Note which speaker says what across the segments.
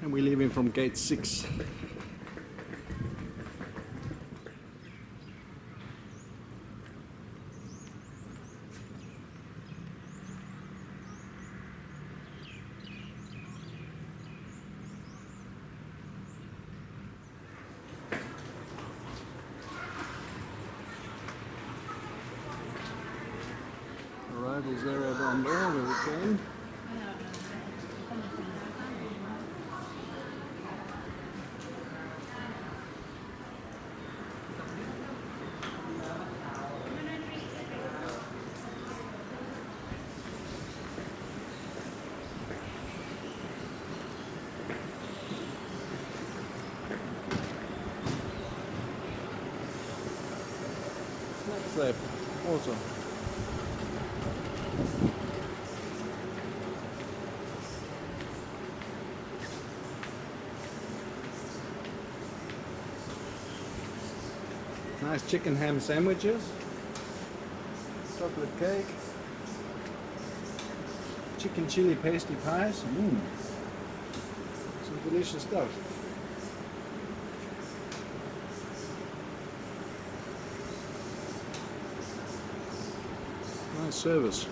Speaker 1: And we're leaving from gate 6. Arrivals area down there where we came. Next left, also. Nice chicken ham sandwiches, chocolate cake, chicken chili pasty pies. Some delicious stuff. Nice service.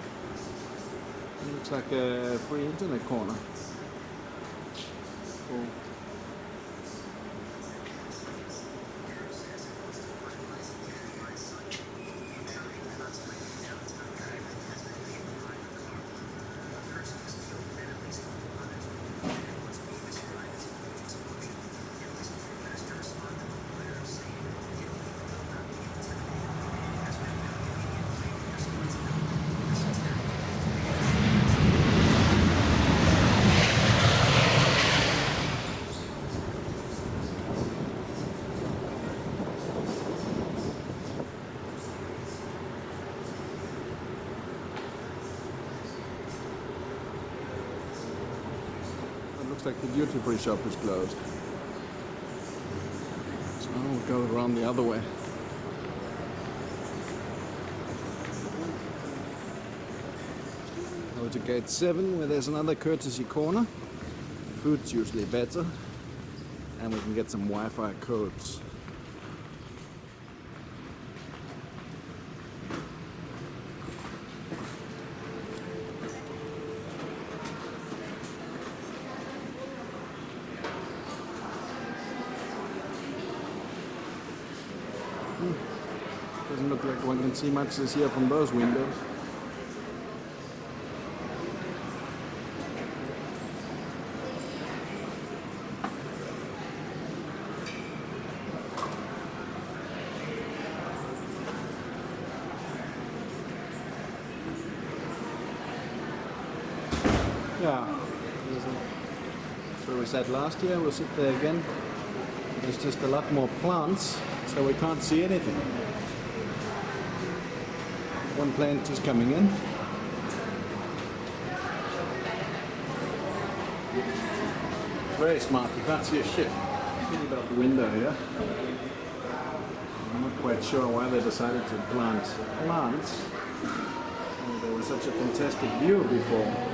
Speaker 1: It looks like a free internet corner. Cool. Looks like the duty-free shop is closed. So I'll go around the other way. Go to gate 7 where there's another courtesy corner. Food's usually better. And we can get some Wi-Fi codes. Doesn't look like one can see much this here from those windows. Yeah, that's where we sat last year. We'll sit there again. There's just a lot more plants, so we can't see anything. One plant is coming in. Very smart, you can't see a shit. Think about the window here. I'm not quite sure why they decided to plant plants. There was such a fantastic view before.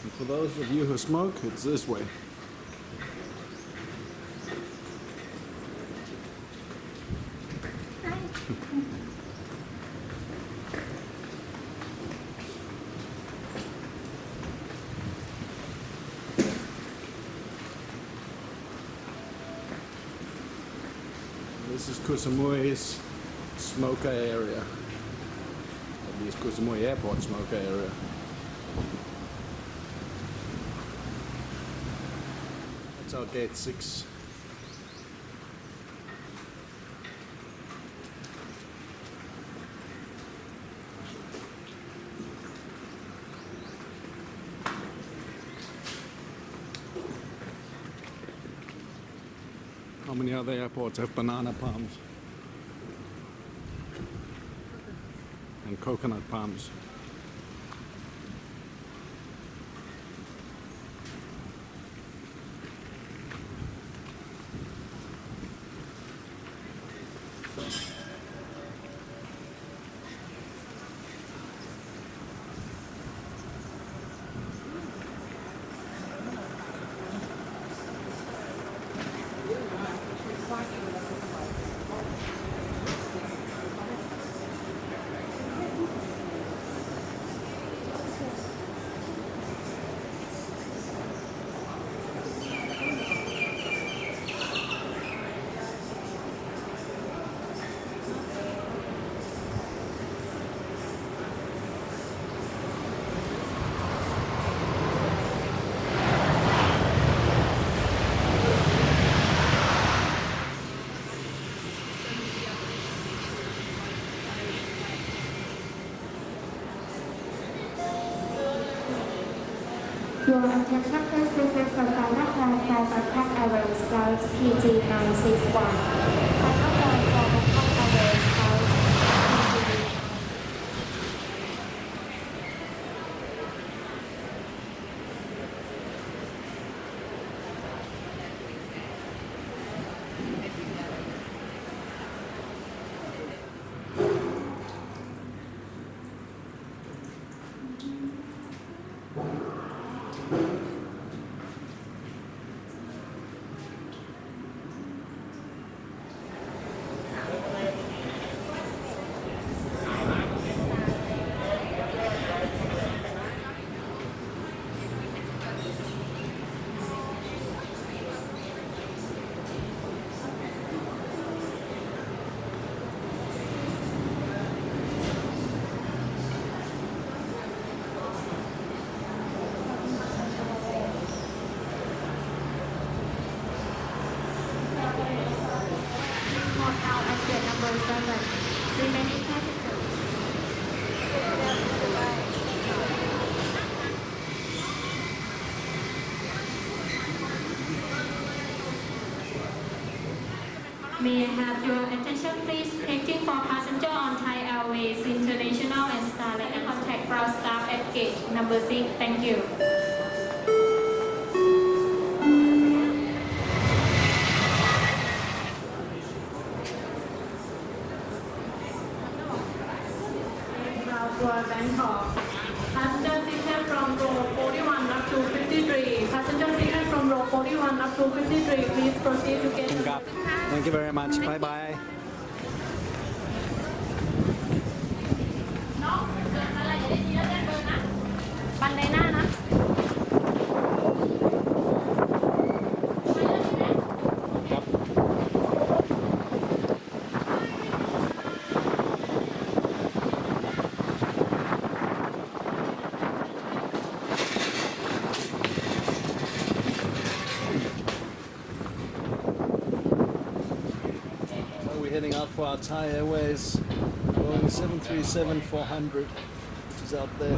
Speaker 1: And for those of you who smoke, it's this way. This is Koh Samui's smoker area. At least Koh Samui Airport smoker area. That's our gate 6. many other airports have banana palms and coconut palms.
Speaker 2: Your attention please, this is the final call for Bangkok Airways flight PG961. Final call for Bangkok Airways flight PG. Hotel at gate number 7. Remaining passengers. May I have your attention please? Checking for passenger on Thai Airways International and Starlink and contact ground staff at gate number 6. Thank you. Bangkok. Passenger seated from row 41 up to 53. Passenger seated from row 41 up to 53. Please proceed to gate.
Speaker 1: Thank you very much. Bye bye.
Speaker 2: น้องเกิดอะไรอย่าได้ยินแล้วได้เบอร์นะบันไดหน้านะ
Speaker 1: ครับ We're heading out for our Thai Airways Boeing 737-400, which is out there.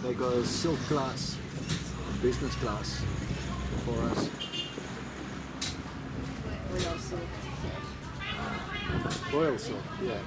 Speaker 1: They got a silk class, business class for us. Royal silk, yeah.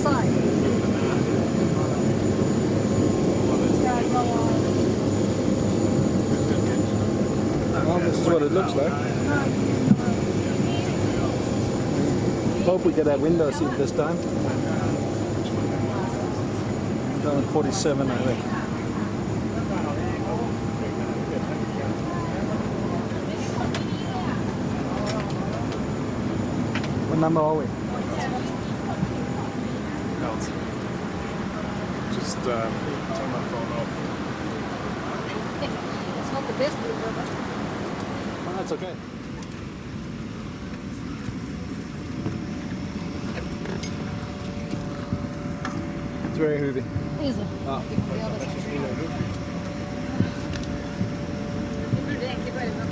Speaker 3: side. Yeah, go on.
Speaker 1: Well, this is what it looks like. Hope we get that window seat this time. Down 47, I think. What number are we?
Speaker 4: Just turn my phone off.
Speaker 3: It's not the best view ever.
Speaker 1: Oh, that's okay. It's very heavy.
Speaker 3: Is it?
Speaker 1: Oh.
Speaker 3: The other side. Thank you very much.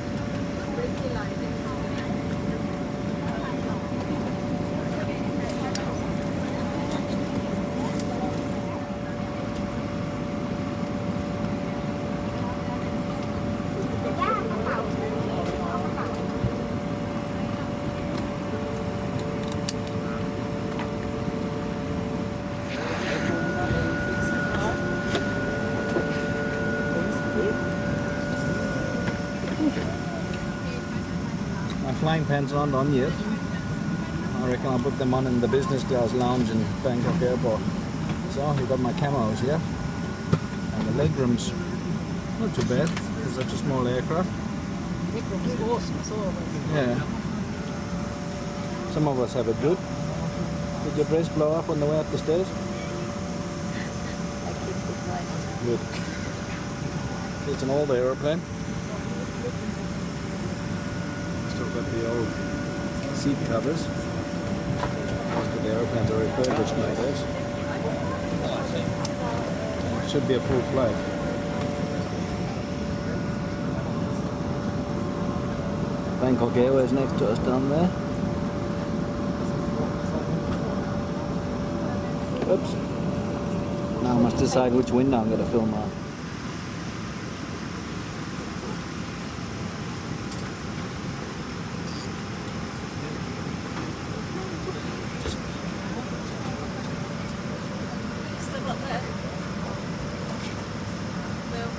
Speaker 1: My flying pants aren't on yet. I reckon I'll put them on in the business class lounge in Bangkok Airport. So we've got my camos here. And the legroom's not too bad. It's such a small aircraft.
Speaker 3: It's awesome. It's all over.
Speaker 1: Yeah. Some of us have it good. Did your breast blow up on the way up the stairs?
Speaker 3: I keep it nice.
Speaker 1: Good. It's an old aeroplane. Still got the old seat covers. Most of the aeroplanes are refurbished nowadays. Should be a full flight. Bangkok Airways next to us down there. Oops. Now I must decide which window I'm going to film on.
Speaker 3: Still up there. Well,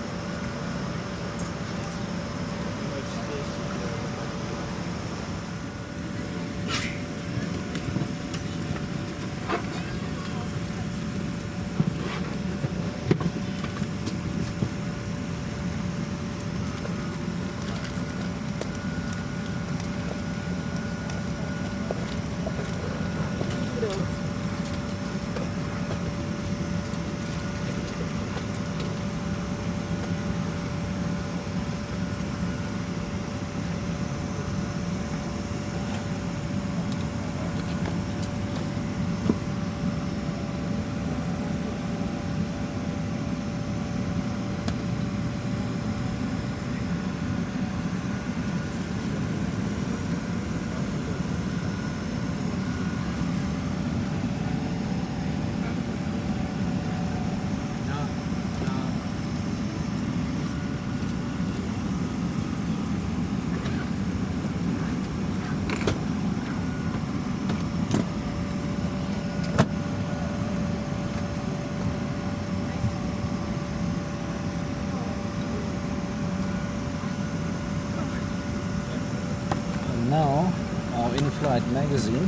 Speaker 1: And now our in-flight magazine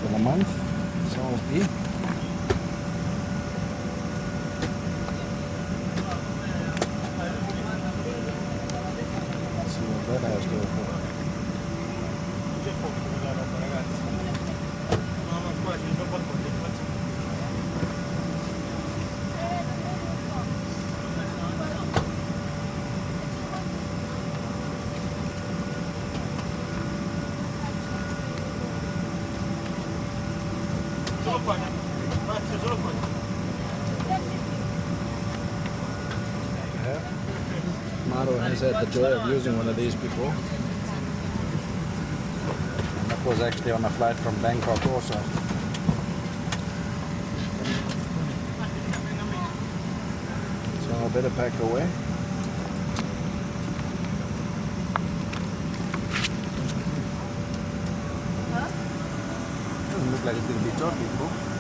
Speaker 1: for the month. So must be. Let's see what that has to offer. Maru has had the joy of using one of these before. And that was actually on a flight from Bangkok also. So I better pack away. Doesn't look
Speaker 4: looks like it's going to be totally full.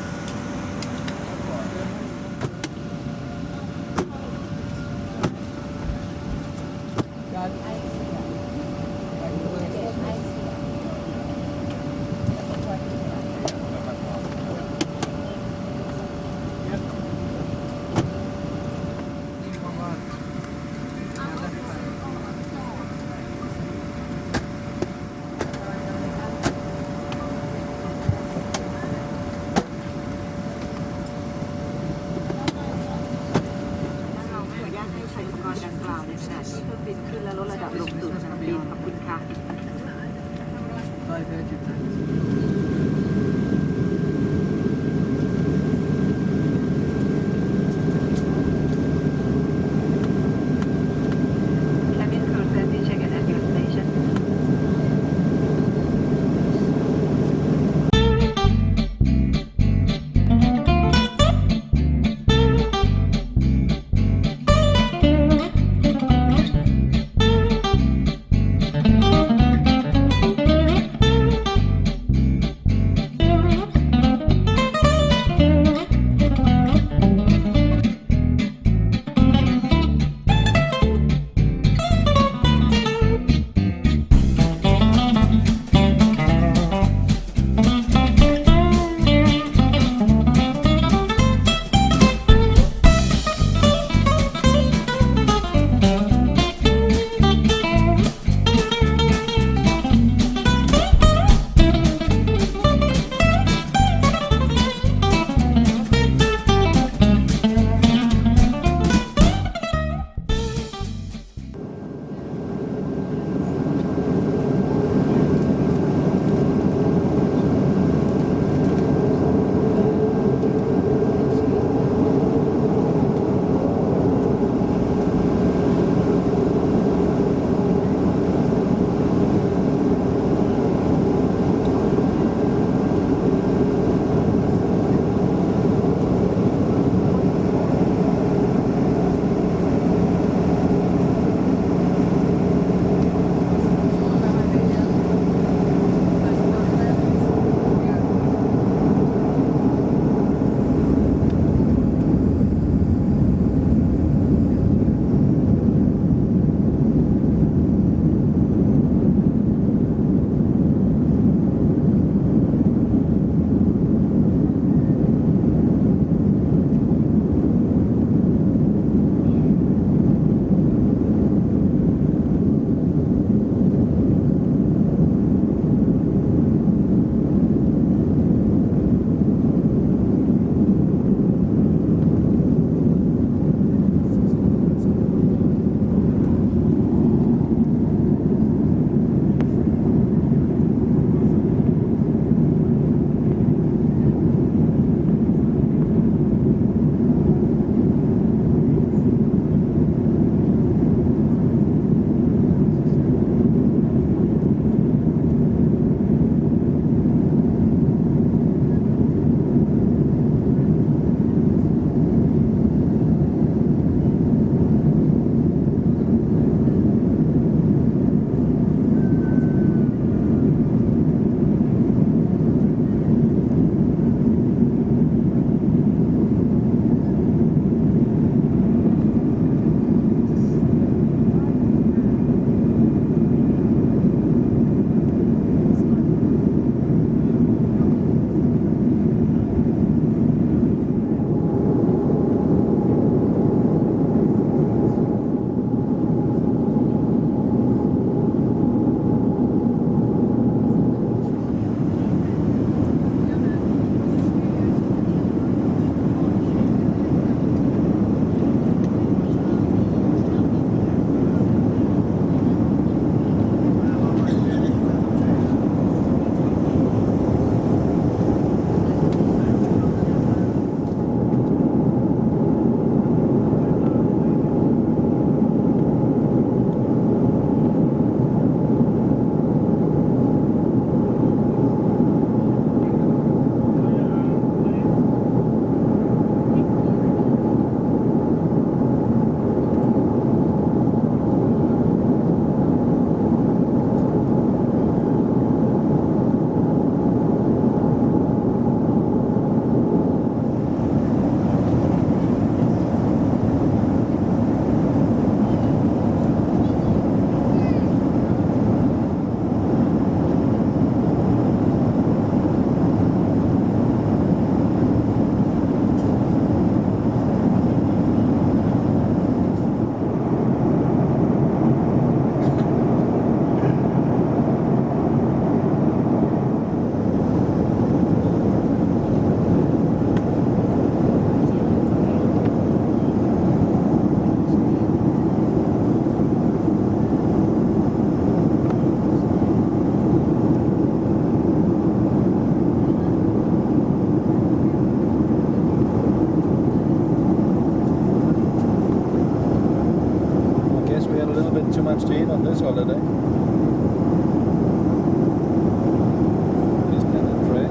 Speaker 1: holiday. Please stand and pray.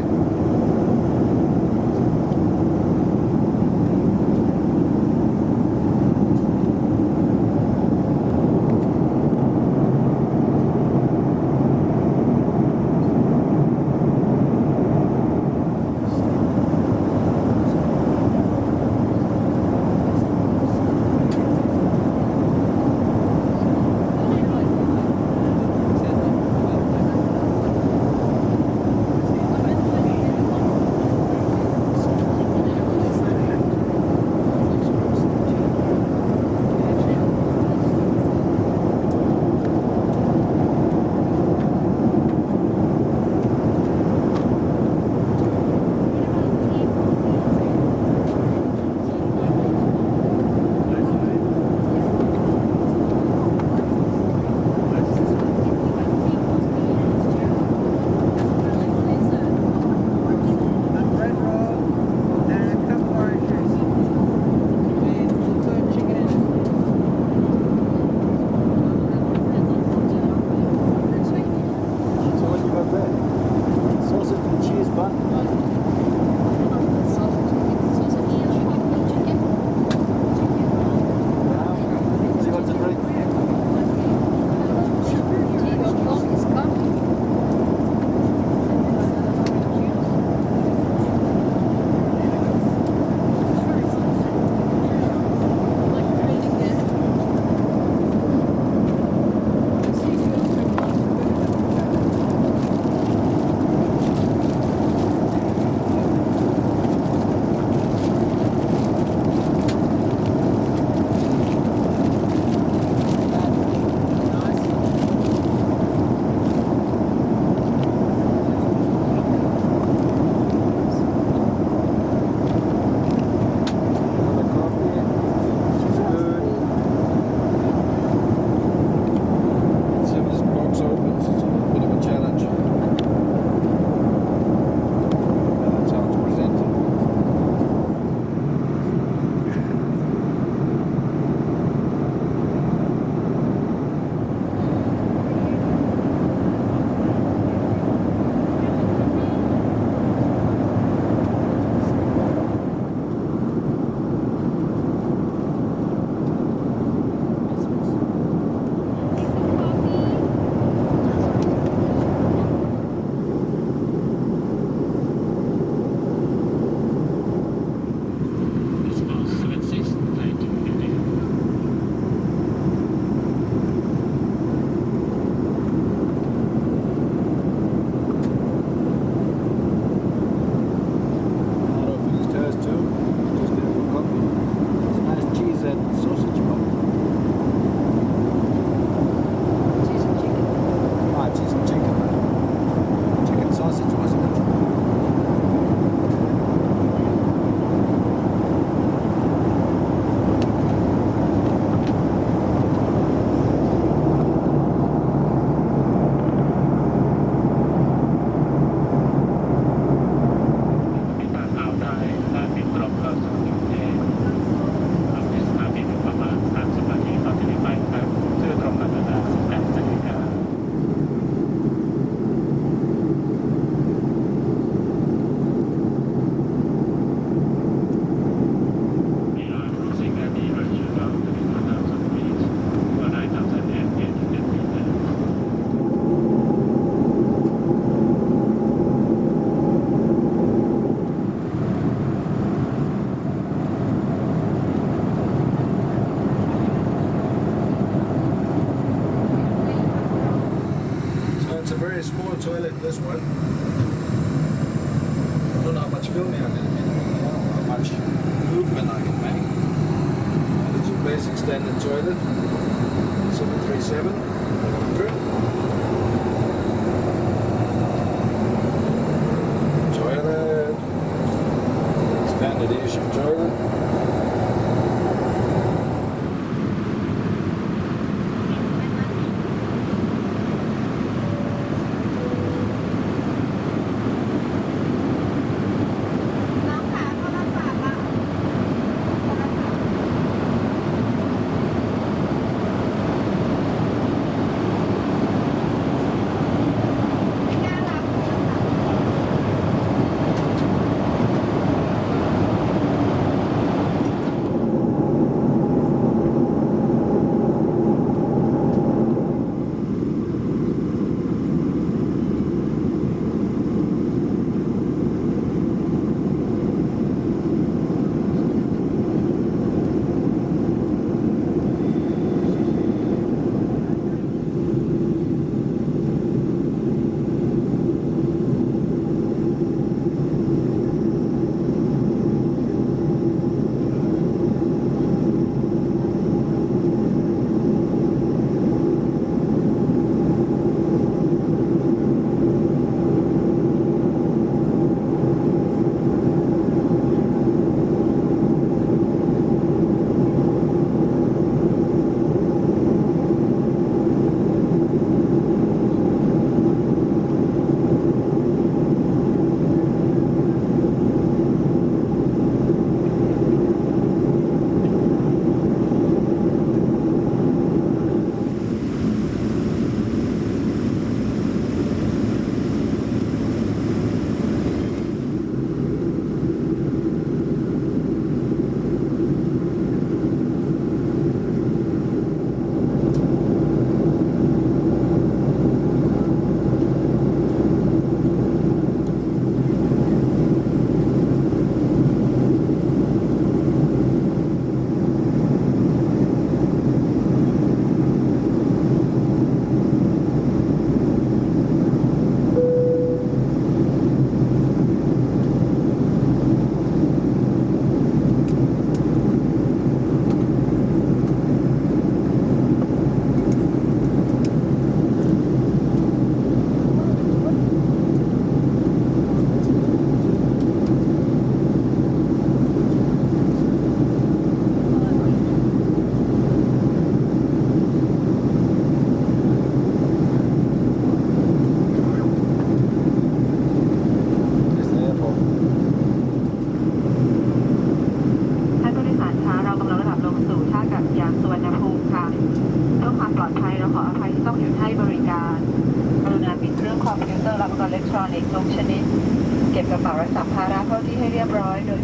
Speaker 1: So what you got there? Sausage and cheese bun? So you want to drink? Another coffee. She's good. Let's see if this box opens. It's a little bit of a challenge. That's how it's presented. Auto finished hers too. Just did a coffee. It's a nice cheese and sausage bun. Ah, cheese and chicken. Chicken sausage, wasn't it? So it's a very small toilet, this one. I don't know how much filming I'm going to be doing. I don't know how much movement I can make. It's a basic standard toilet. 737. Toilet. Standard issue toilet.
Speaker 5: าระเข้าที่ให้เรียบร้อยโดย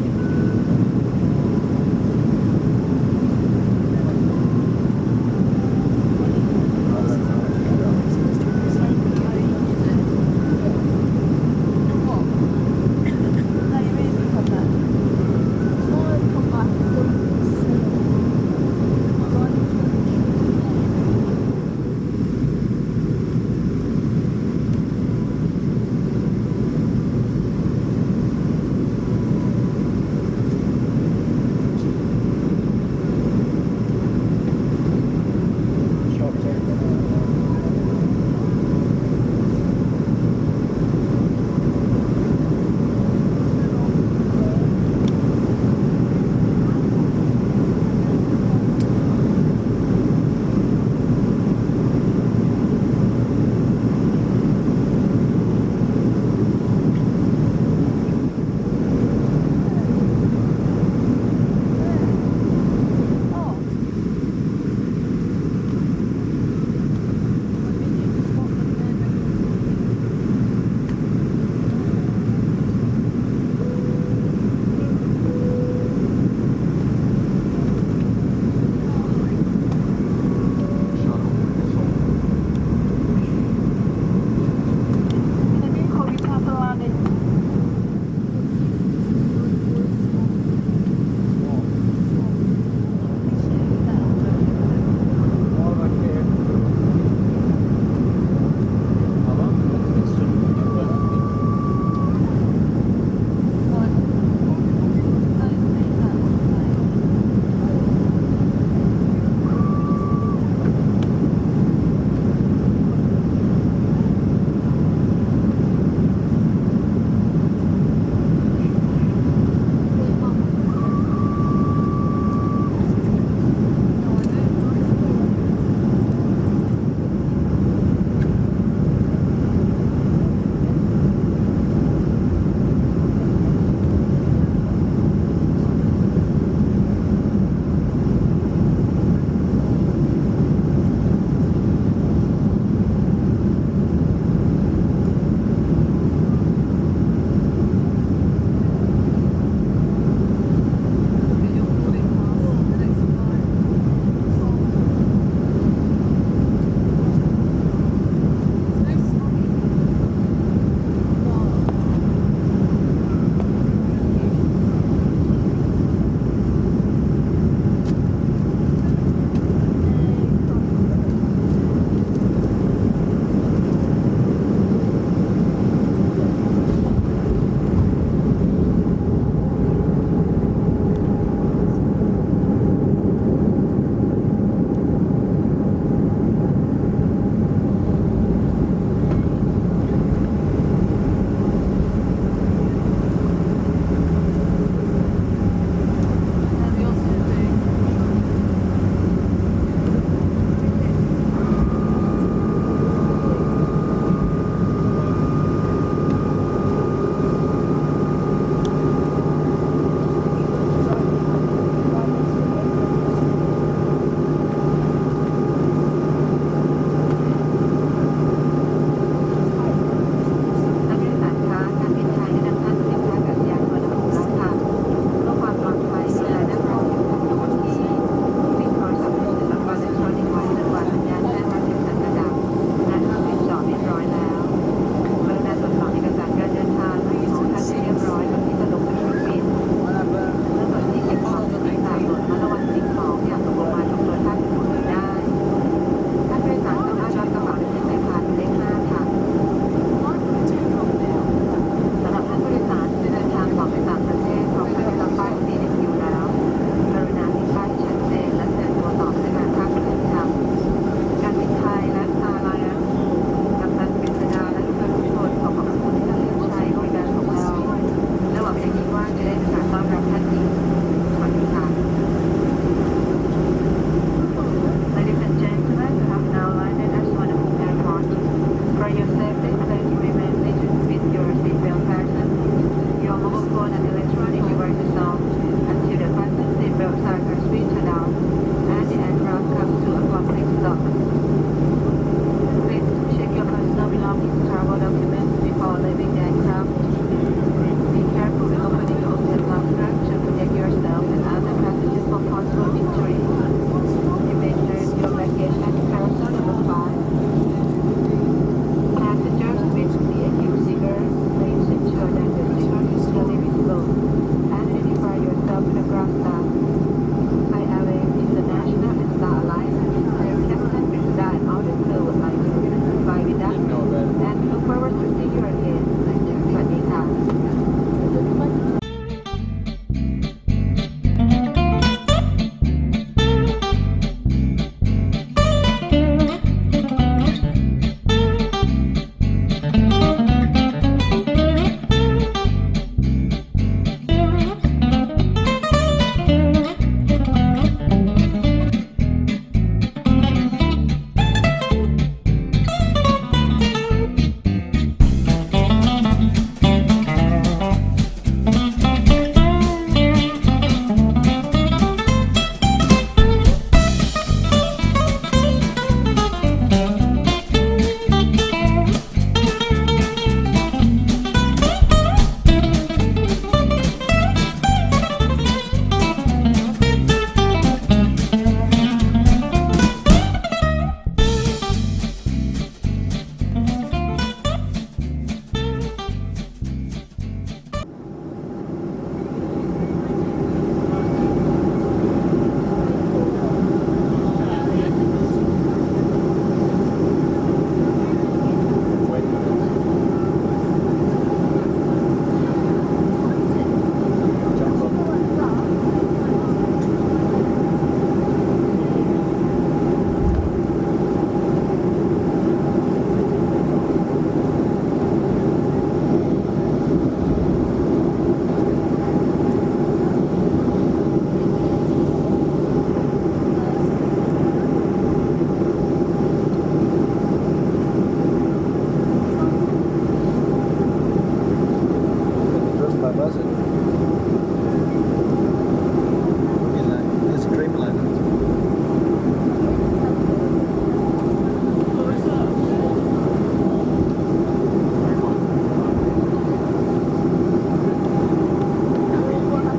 Speaker 1: There's Dreamland.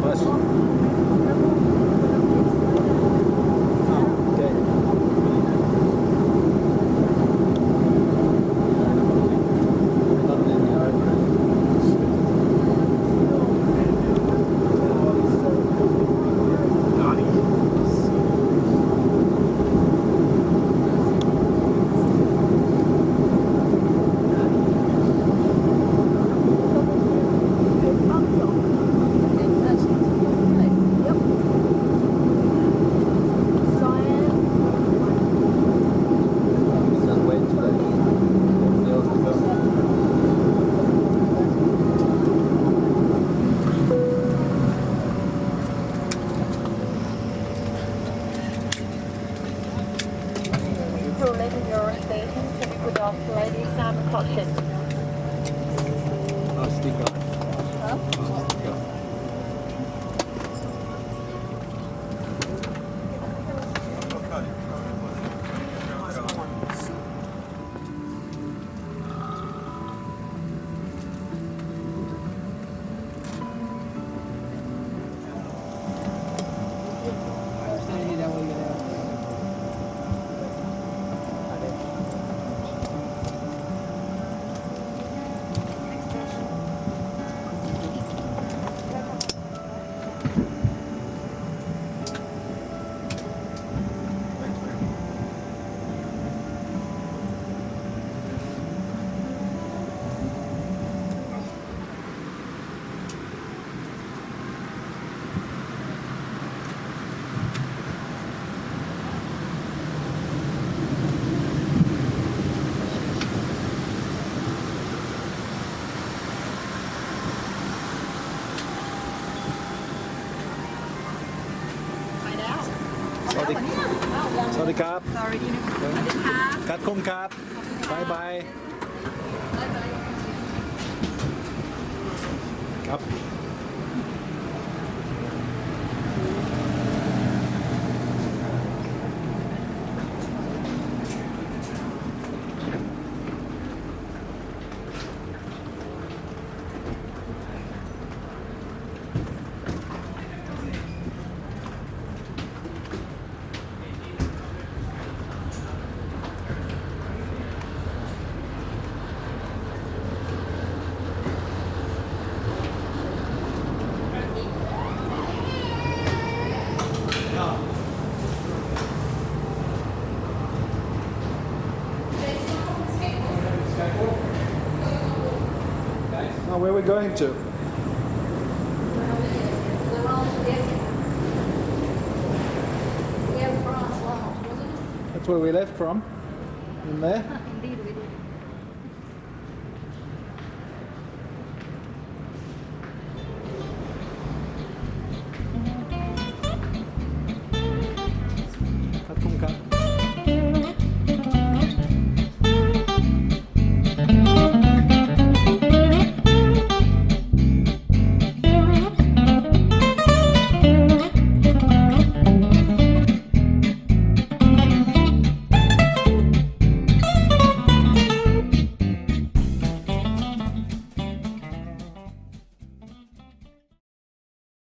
Speaker 1: Bus. Oh, okay.
Speaker 5: To leave your station to be put off ladies and caution.
Speaker 1: Oh, sticker. Sorry, Cap.
Speaker 3: Sorry, uniform.
Speaker 1: Cut Kung Cap. Bye bye. Cap. Now, where are we going to? That's where we left from. In there.